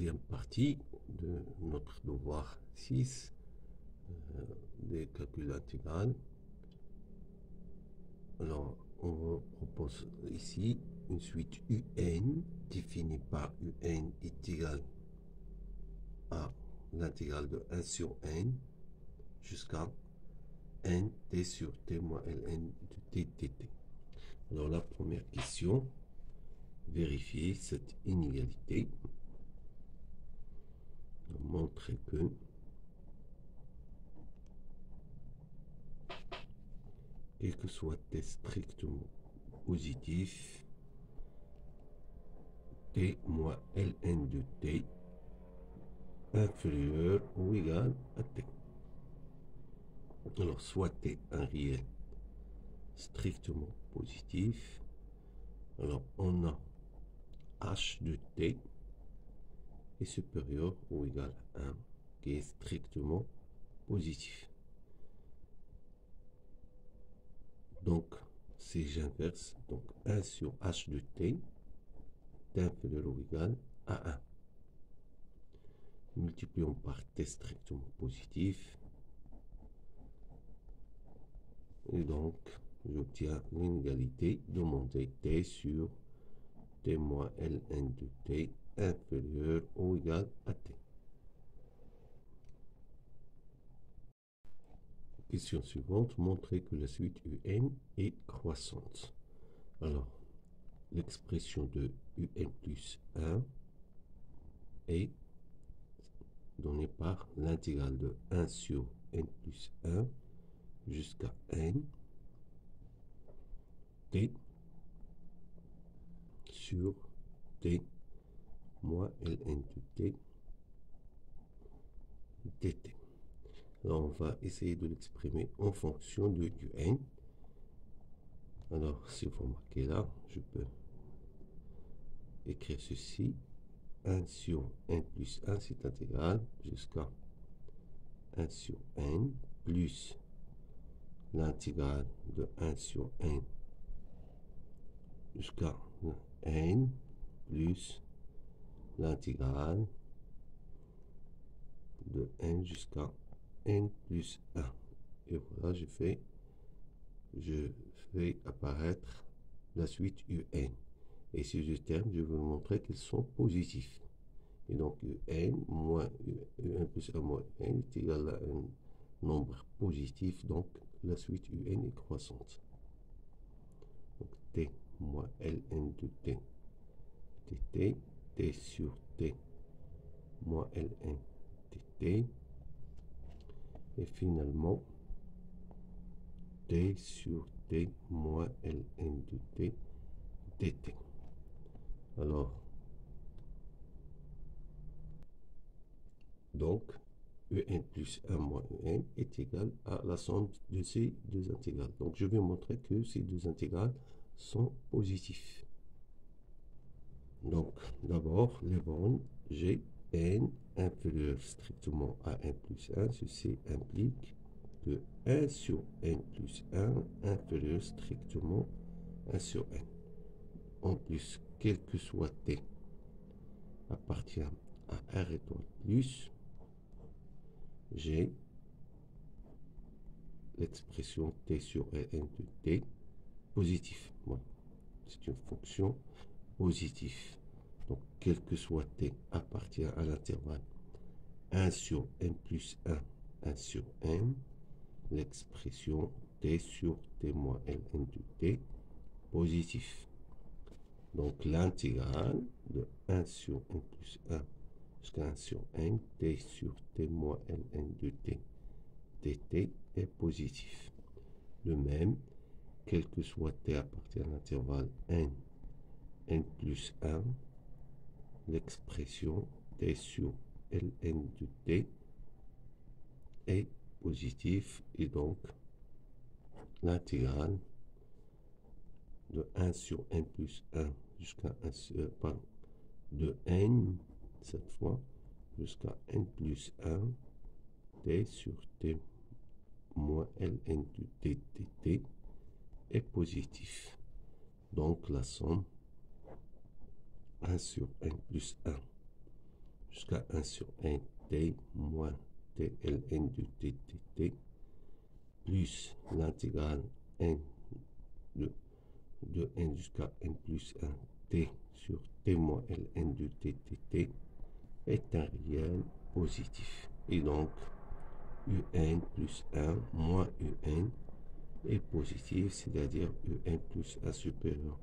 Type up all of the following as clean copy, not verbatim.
deuxième partie de notre devoir 6 des calculs intégrales. Alors, on vous propose ici une suite UN définie par UN est égal à l'intégrale de 1 sur n jusqu'à n t sur t moins ln de t dt. Alors, la première question, vérifier cette inégalité. Montrer que quel que soit t strictement positif, t moins ln de t inférieur ou égal à t. Alors, soit t un réel strictement positif, alors on a h de t est supérieur ou égal à 1, qui est strictement positif. Donc, si j'inverse, donc 1 sur h de t est inférieur ou égal à 1. Multiplions par t strictement positif. Et donc, j'obtiens l'inégalité demandée t sur t moins ln de t inférieur ou égal à t. Question suivante, montrer que la suite UN est croissante. Alors, l'expression de UN plus 1 est donnée par l'intégrale de 1 sur n plus 1 jusqu'à n t sur t moins ln de t dt. Alors, on va essayer de l'exprimer en fonction de UN. Alors, si vous remarquez là, je peux écrire ceci. 1 sur n plus 1, c'est intégral jusqu'à 1 sur n plus l'intégrale de 1 sur n jusqu'à n plus l'intégrale de n jusqu'à n plus 1. Et voilà, je fais apparaître la suite UN. Et ces deux termes, je vais vous montrer qu'ils sont positifs. Et donc, UN moins UN plus 1 moins UN est égal à un nombre positif. Donc, la suite UN est croissante. Donc, T moins ln de T dt, T sur T moins ln dt. Et finalement, T sur T moins ln de T dt. Alors, donc, UN plus 1 moins UN est égal à la somme de ces deux intégrales. Donc, je vais montrer que ces deux intégrales sont positifs. Donc, d'abord, les bornes G, N inférieur strictement à n plus 1. Ceci implique que 1 sur n plus 1 inférieur strictement à 1 sur n. En plus, quel que soit t appartient à R étoile plus, j'ai l'expression t sur ln de t positif. Voilà. C'est une fonction positive. Donc, quel que soit t appartient à l'intervalle 1 sur n plus 1, 1 sur n, l'expression t sur t moins ln de t positif. Donc, l'intégrale de 1 sur n plus 1 jusqu'à 1 sur n, t sur t moins ln de t dt est positif. De même, quel que soit t appartient à l'intervalle n, n plus 1, l'expression t sur ln de t est positif et donc l'intégrale de 1 sur n plus 1 jusqu'à 1 sur, de n cette fois jusqu'à n plus 1 t sur t moins ln de t dt est positif. Donc la somme 1 sur n plus 1 jusqu'à 1 sur n t moins t ln de t dt plus l'intégrale n de n jusqu'à n plus 1 t sur t moins ln de t dt est un réel positif. Et donc, un plus 1 moins un est positif, c'est-à-dire un plus 1 supérieur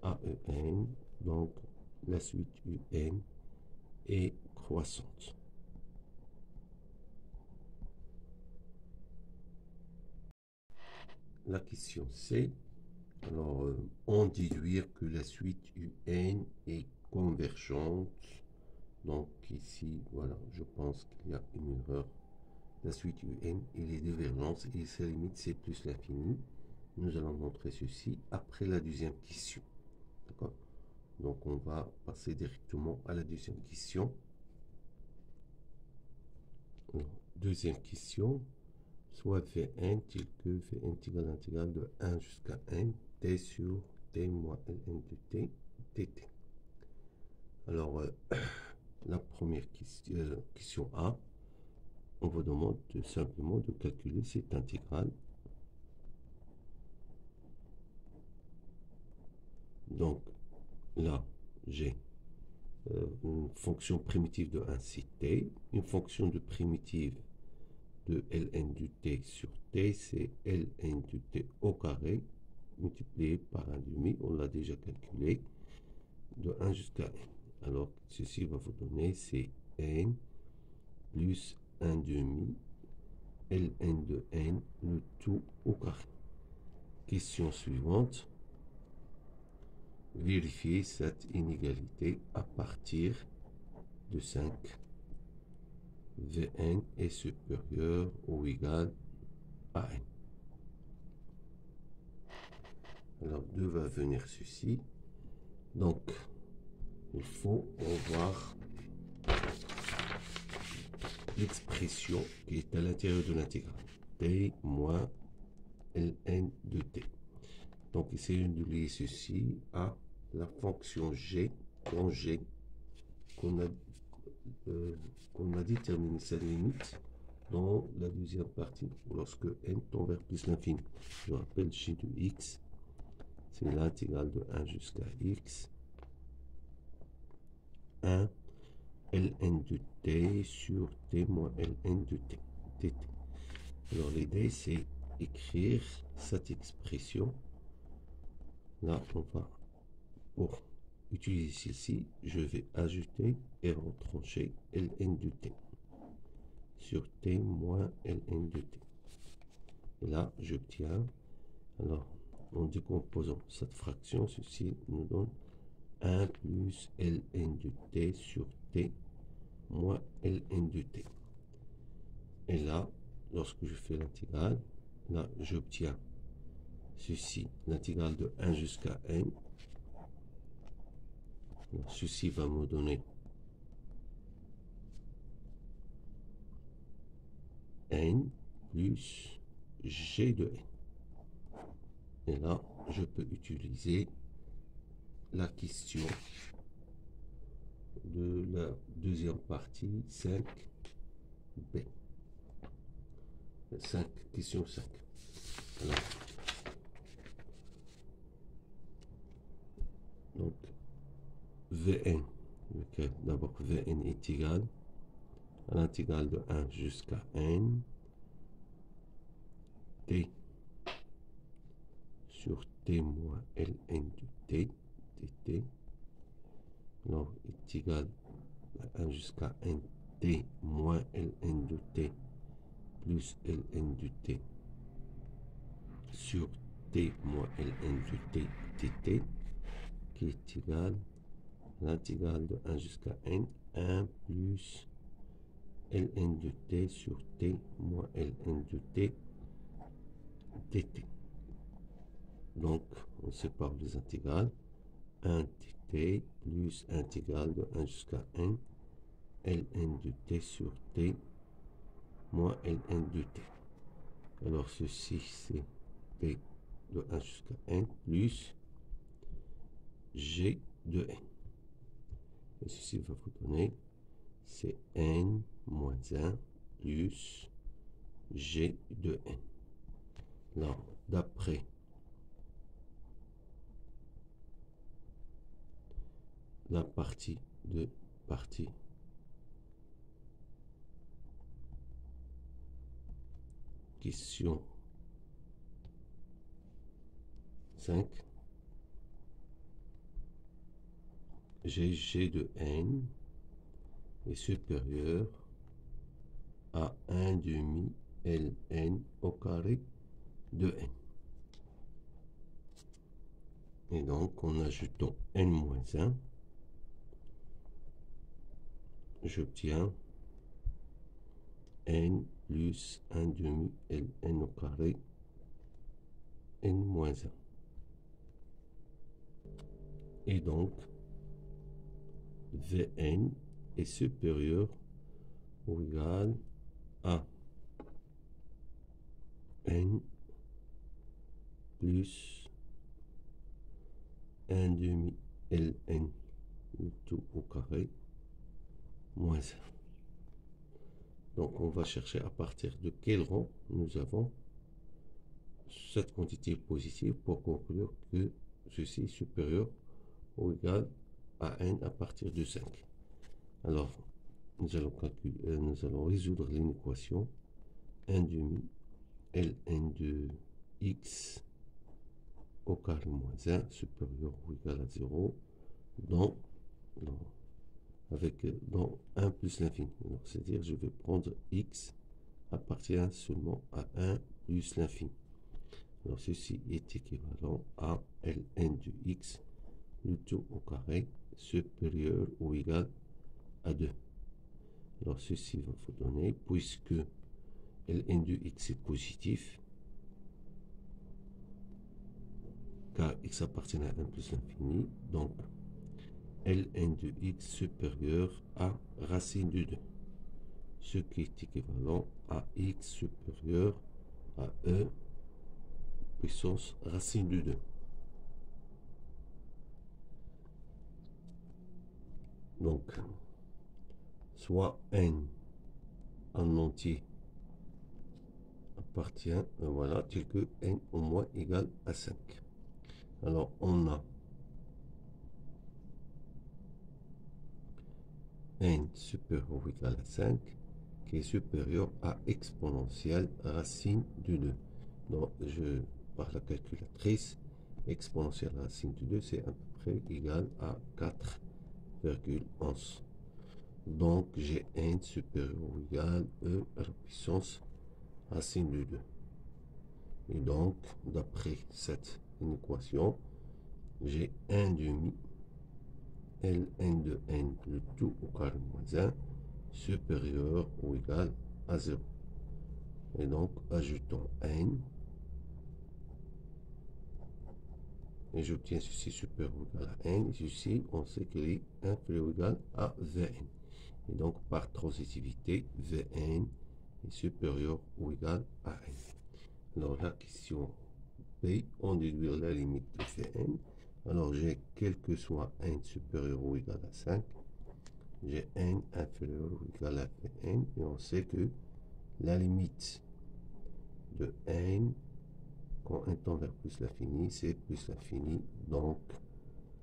à un. Donc, la suite un est croissante. La question C. Alors, on déduire que la suite un est convergente. Donc ici, voilà, je pense qu'il y a une erreur. La suite un, il est divergence et sa limite c'est plus l'infini. Nous allons montrer ceci après la deuxième question. D'accord? Donc on va passer directement à la deuxième question. Alors, deuxième question. Soit Vn tel que Vn égale l'intégrale de 1 jusqu'à n t sur t moins ln de t dt. Alors, la première question A, on vous demande simplement de calculer cette intégrale. Donc là, j'ai une fonction primitive de 1, c'est t, une fonction de primitive de ln du t sur t, c'est ln du t au carré, multiplié par 1 demi, on l'a déjà calculé, de 1 jusqu'à n. Alors, ceci va vous donner, c'est n plus 1 demi, ln de n, le tout au carré. Question suivante. Vérifier cette inégalité à partir de 5. Vn est supérieur ou égal à n. Alors 2 va venir ceci. Donc il faut revoir l'expression qui est à l'intérieur de l'intégrale. T moins ln de t. Donc essayons de lier ceci à la fonction g, grand G, qu'on a déterminé sa limite dans la deuxième partie, lorsque n tend vers plus l'infini. Je rappelle, g de x, c'est l'intégrale de 1 jusqu'à x, 1 ln de t sur t moins ln de t, dt. Alors l'idée, c'est écrire cette expression. Là, on va, pour utiliser ceci, je vais ajouter et retrancher ln de t sur t moins ln de t. Et là, j'obtiens, alors, en décomposant cette fraction, ceci nous donne 1 plus ln de t sur t moins ln de t. Et là, lorsque je fais l'intégrale, là, j'obtiens ceci, l'intégrale de 1 jusqu'à n. Alors, ceci va me donner n plus g de n. Et là, je peux utiliser la question de la deuxième partie, 5b. 5, question 5. Alors, donc, Vn, okay, d'abord Vn est égal à l'intégrale de 1 jusqu'à n, t sur t moins ln de t, dt, alors est égal à 1 jusqu'à n, t moins ln de t plus ln de t sur t moins ln de t dt, qui est égal à l'intégrale de 1 jusqu'à n, 1 plus ln de t sur t moins ln de t dt. Donc, on sépare les intégrales. 1 dt plus intégrale de 1 jusqu'à n, ln de t sur t moins ln de t. Alors, ceci, c'est t de 1 jusqu'à n plus g de n. Et ceci va vous donner c'est n moins 1 plus g de n. Là, d'après la partie de partie question 5, g de n est supérieur à 1 demi ln au carré de n. Et donc, en ajoutant n-1, j'obtiens n plus 1 demi ln au carré n-1. Et donc, Vn est supérieur ou égal à n plus 1 demi ln le tout au carré moins 1. Donc on va chercher à partir de quel rang nous avons cette quantité positive pour conclure que ceci est supérieur ou égal à n à partir de 5. Alors nous allons résoudre l'inéquation 1 demi ln de x au carré moins 1 supérieur ou égal à 0 dans 1 plus l'infini. C'est-à-dire je vais prendre x appartient seulement à 1 plus l'infini. Alors ceci est équivalent à ln de x le tout au carré supérieur ou égal à 2. Alors ceci va vous donner, puisque ln de x est positif, car x appartient à 1 plus l'infini, donc ln de x supérieur à racine de 2, ce qui est équivalent à x supérieur à e puissance racine de 2. Donc, soit n en entier appartient, voilà, tel que n au moins égale à 5. Alors, on a n supérieur ou égal à 5 qui est supérieur à exponentielle racine de 2. Donc, par la calculatrice, exponentielle racine de 2, c'est à peu près égal à 4,11. Donc, j'ai n supérieur ou égal à e à la puissance racine de 2. Et donc, d'après cette équation, j'ai 1 demi ln de n le tout au carré moins 1 supérieur ou égal à 0. Et donc, ajoutons n, et j'obtiens ceci supérieur ou égal à n, et ceci, on sait qu'il est inférieur ou égal à Vn. Et donc, par transitivité, Vn est supérieur ou égal à n. Alors, la question B, on déduit la limite de Vn. Alors, j'ai quel que soit n supérieur ou égal à 5, j'ai n inférieur ou égal à Vn, et on sait que la limite de n, quand n tend vers plus l'infini, c'est plus l'infini, donc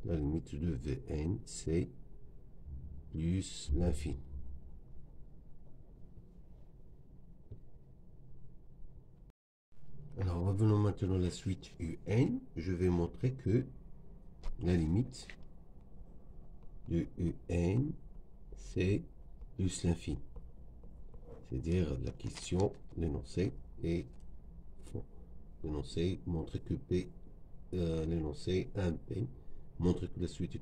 la limite de Vn, c'est plus l'infini. Alors, revenons maintenant à la suite un. Je vais montrer que la limite de un, c'est plus l'infini. C'est-à-dire la question, l'énoncé est faux. L'énoncé montre que P, l'énoncé 1P montre que la suite est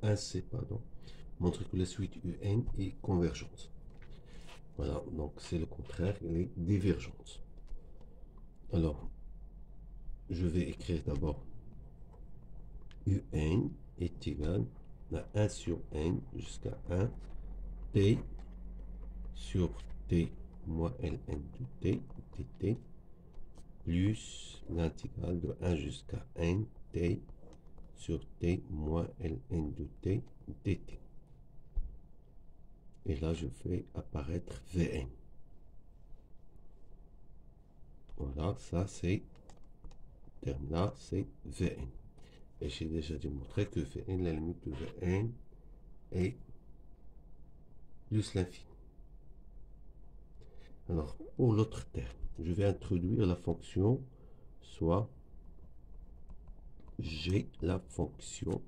1C, pardon, montre que la suite UN est convergente. Voilà, donc c'est le contraire, elle est divergente. Alors, je vais écrire d'abord UN est égal à 1 sur n jusqu'à 1 t sur t moins ln de t dt plus l'intégrale de 1 jusqu'à n t sur t moins ln de t dt. Et là, je fais apparaître Vn. Voilà, ça c'est, terme là, c'est Vn. Et j'ai déjà démontré que Vn, la limite de Vn est plus l'infini. Alors, pour l'autre terme, je vais introduire la fonction, soit j'ai la fonction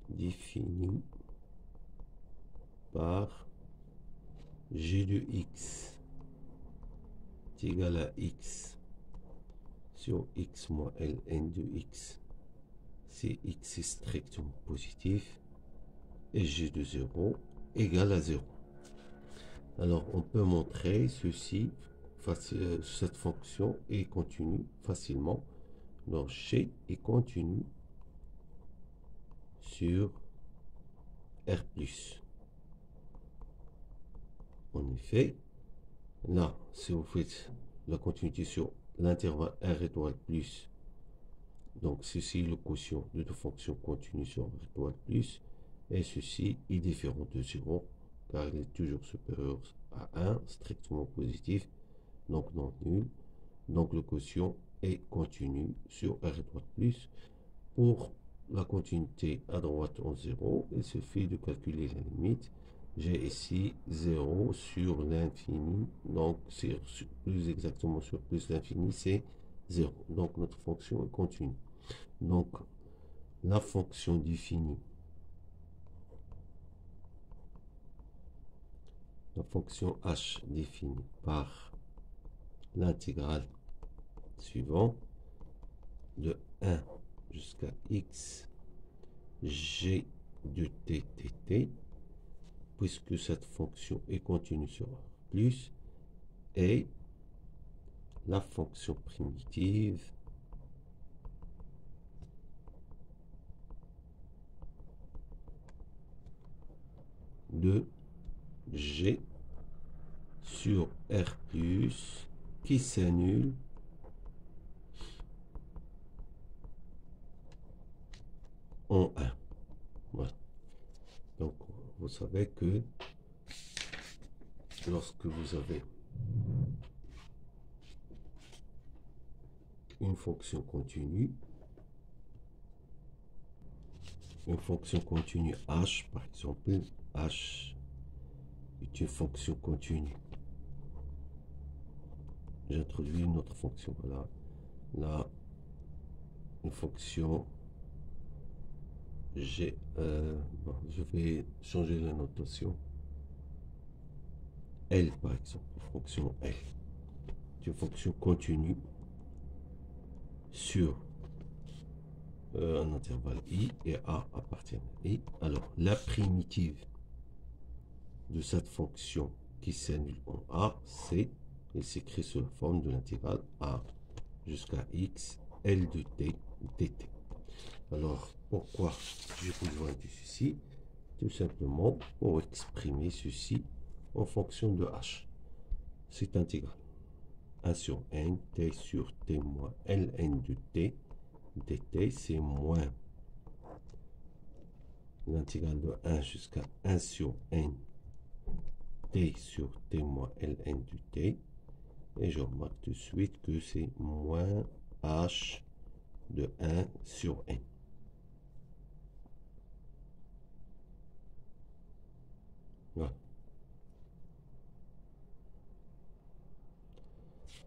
définie par g de x est égal à x sur x moins ln de x, si x est strictement positif, et g de 0 égale à 0. Alors, on peut montrer ceci, cette fonction est continue facilement. Donc, g est continu sur R+. En effet, là, si vous faites la continuité sur l'intervalle R étoile plus, donc ceci est le quotient de deux fonctions continues sur R étoile plus, et ceci est différent de 0, car il est toujours supérieur à 1, strictement positif, donc non nul. Donc le quotient est continu sur R étoile plus. Pour la continuité à droite en 0, il suffit de calculer la limite. J'ai ici 0 sur l'infini, donc plus exactement sur plus l'infini, c'est 0. Donc notre fonction est continue. Donc la fonction définie, la fonction h définie par l'intégrale suivante de 1 jusqu'à x g de t dt, puisque cette fonction est continue sur R+, et la fonction primitive de g sur R+, qui s'annule en 1. Voilà. Donc, vous savez que lorsque vous avez une fonction continue h, par exemple, h est une fonction continue. J'introduis une autre fonction. Voilà. Là, une fonction g. Bon, je vais changer la notation. L, par exemple, fonction L. C'est une fonction continue sur un intervalle i, et a appartient à i. Alors, la primitive de cette fonction qui s'annule en a, c'est, il s'écrit sous la forme de l'intégrale a jusqu'à x L de t dt. Alors, pourquoi j'ai besoin de ceci? Tout simplement pour exprimer ceci en fonction de h. C'est intégral. 1 sur n, t sur t moins ln de t dt, c'est moins l'intégrale de 1 jusqu'à 1 sur n, t sur t moins ln de t. Et je remarque tout de suite que c'est moins h de 1 sur n. Voilà.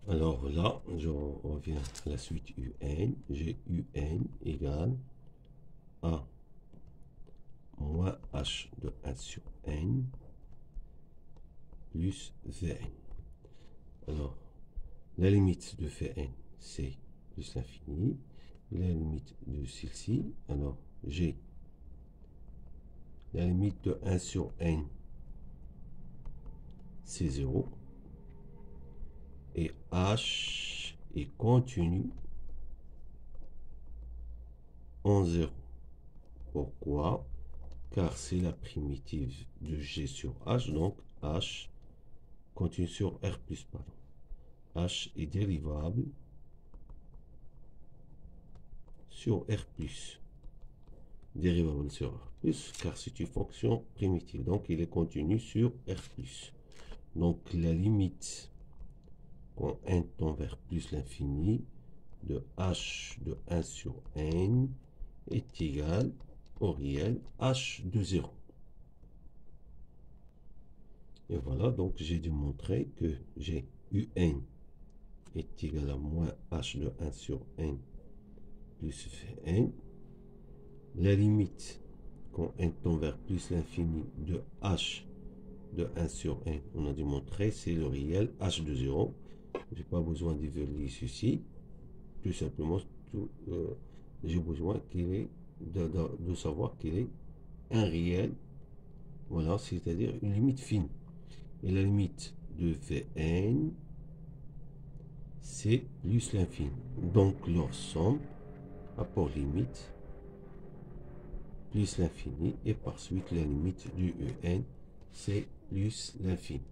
Alors là, je reviens à la suite un. J'ai un égale à moins h de 1 sur n plus Vn. Alors, la limite de Vn, c'est plus l'infini. La limite de celle-ci, alors j'ai la limite de 1 sur n, c'est 0. Et h est continu en 0. Pourquoi? Car c'est la primitive de g sur h, donc h continue sur R+, pardon. H est dérivable sur R+. dérivable sur R plus, car c'est une fonction primitive. Donc, il est contenu sur R plus. Donc, la limite quand n tend vers plus l'infini de h de 1 sur n est égale au réel h de 0. Et voilà, donc j'ai démontré que j'ai un est égal à moins h de 1 sur n plus Vn. La limite quand n tend vers plus l'infini de h de 1 sur n, on a démontré, c'est le réel h de 0. J'ai pas besoin d'évaluer ceci. Tout simplement, j'ai besoin de savoir qu'il est un réel. Voilà, c'est-à-dire une limite fine. Et la limite de Vn, c'est plus l'infini. Donc leur somme, rapport limite, plus l'infini, et par suite la limite du En, c'est plus l'infini.